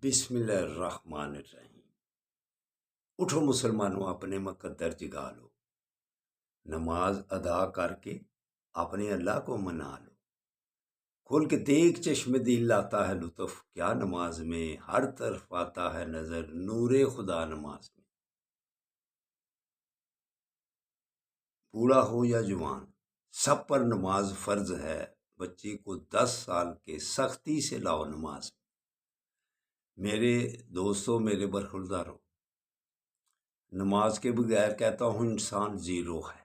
بسم اللہ الرحمن الرحیم۔ اٹھو مسلمانوں، اپنے مقدر جگا لو، نماز ادا کر کے اپنے اللہ کو منا لو۔ کھول کے دیکھ چشم دل لاتا ہے لطف، کیا نماز میں ہر طرف آتا ہے نظر نور خدا نماز میں۔ بوڑھا ہو یا جوان سب پر نماز فرض ہے، بچے کو 10 سال کے سختی سے لاؤ نماز میں۔ میرے دوستوں، میرے برخورداروں، نماز کے بغیر کہتا ہوں انسان زیرو ہے۔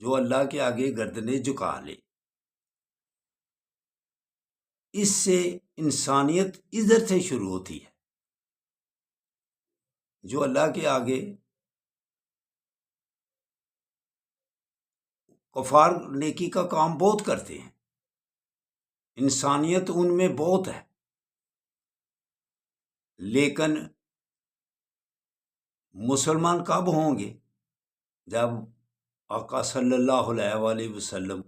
جو اللہ کے آگے گردنیں جھکا لے، اس سے انسانیت ادھر سے شروع ہوتی ہے۔ جو اللہ کے آگے کفار نیکی کا کام بہت کرتے ہیں، انسانیت ان میں بہت ہے، لیکن مسلمان کب ہوں گے؟ جب آقا صلی اللہ علیہ وآلہ وسلم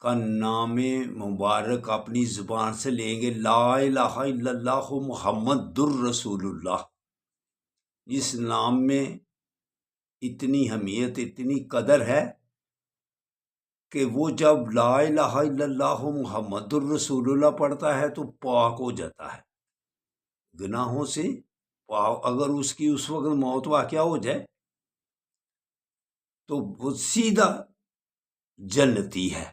کا نام مبارک اپنی زبان سے لیں گے، لا الہ الا اللہ محمد الرسول اللہ۔ اس نام میں اتنی اہمیت، اتنی قدر ہے کہ وہ جب لا الہ الا اللہ محمد الرسول اللہ پڑھتا ہے تو پاک ہو جاتا ہے گناہوں سے۔ اگر اس کی اس وقت موت واقعہ ہو جائے تو وہ سیدھا جنتی ہے،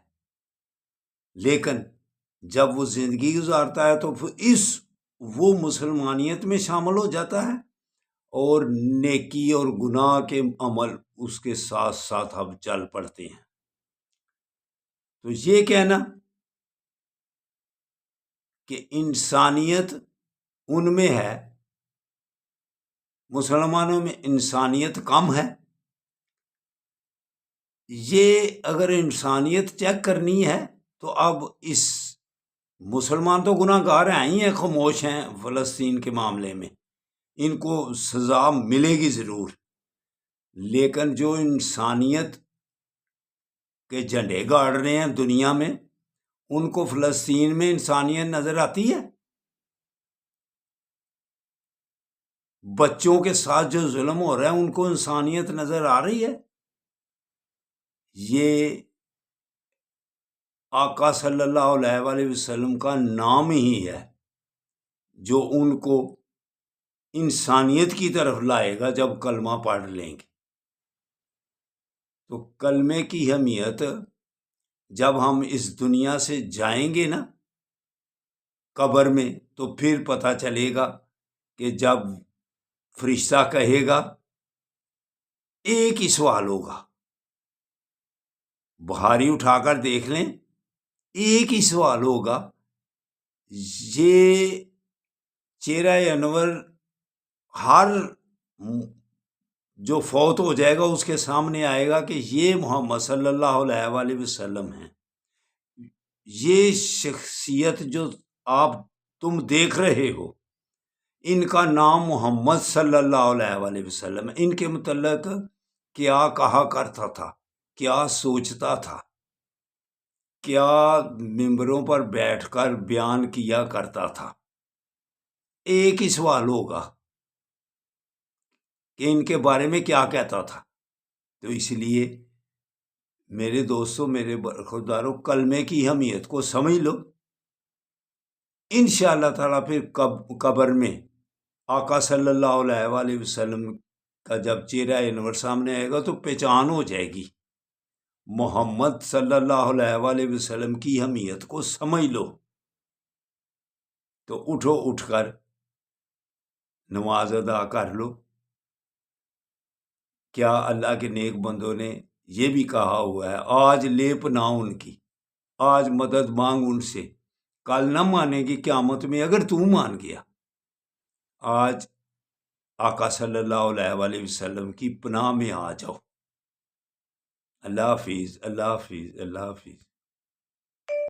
لیکن جب وہ زندگی گزارتا ہے تو پھر وہ مسلمانیت میں شامل ہو جاتا ہے، اور نیکی اور گناہ کے عمل اس کے ساتھ ساتھ اب چل پڑتے ہیں۔ تو یہ کہنا کہ انسانیت ان میں ہے، مسلمانوں میں انسانیت کم ہے، یہ اگر انسانیت چیک کرنی ہے تو اب اس مسلمان تو گناہ گار ہیں ہی ہیں، خاموش ہیں فلسطین کے معاملے میں، ان کو سزا ملے گی ضرور، لیکن جو انسانیت کے جھنڈے گاڑ رہے ہیں دنیا میں، ان کو فلسطین میں انسانیت نظر آتی ہے؟ بچوں کے ساتھ جو ظلم ہو رہا ہے ان کو انسانیت نظر آ رہی ہے؟ یہ آقا صلی اللہ علیہ وآلہ وسلم کا نام ہی ہے جو ان کو انسانیت کی طرف لائے گا جب کلمہ پڑھ لیں گے۔ تو کلمے کی اہمیت جب ہم اس دنیا سے جائیں گے نا قبر میں، تو پھر پتہ چلے گا کہ جب فرشتہ کہے گا ایک ہی سوال ہوگا، بخاری اٹھا کر دیکھ لیں، ایک ہی سوال ہوگا، یہ چہرہ انور ہر جو فوت ہو جائے گا اس کے سامنے آئے گا کہ یہ محمد صلی اللہ علیہ وآلہ وسلم ہیں، یہ شخصیت جو تم دیکھ رہے ہو ان کا نام محمد صلی اللہ علیہ وآلہ وسلم ہے۔ ان کے متعلق کیا کہا کرتا تھا، کیا سوچتا تھا، کیا ممبروں پر بیٹھ کر بیان کیا کرتا تھا، ایک ہی سوال ہوگا کہ ان کے بارے میں کیا کہتا تھا۔ تو اس لیے میرے دوستوں، میرے برخورداروں، کلمے کی اہمیت کو سمجھ لو، انشاءاللہ تعالیٰ پھر قبر میں آقا صلی اللہ علیہ وآلہ وسلم کا جب چہرہ انور سامنے آئے گا تو پہچان ہو جائے گی۔ محمد صلی اللہ علیہ وآلہ وسلم کی اہمیت کو سمجھ لو، تو اٹھو، اٹھ کر نماز ادا کر لو۔ کیا اللہ کے نیک بندوں نے یہ بھی کہا ہوا ہے، آج لے پناہ ان کی، آج مدد مانگ ان سے، کل نہ مانے گی قیامت میں اگر تو مان گیا۔ آج آقا صلی اللہ علیہ وآلہ وسلم کی پناہ میں آ جاؤ۔ اللہ حافظ، اللہ حافظ، اللہ حافظ۔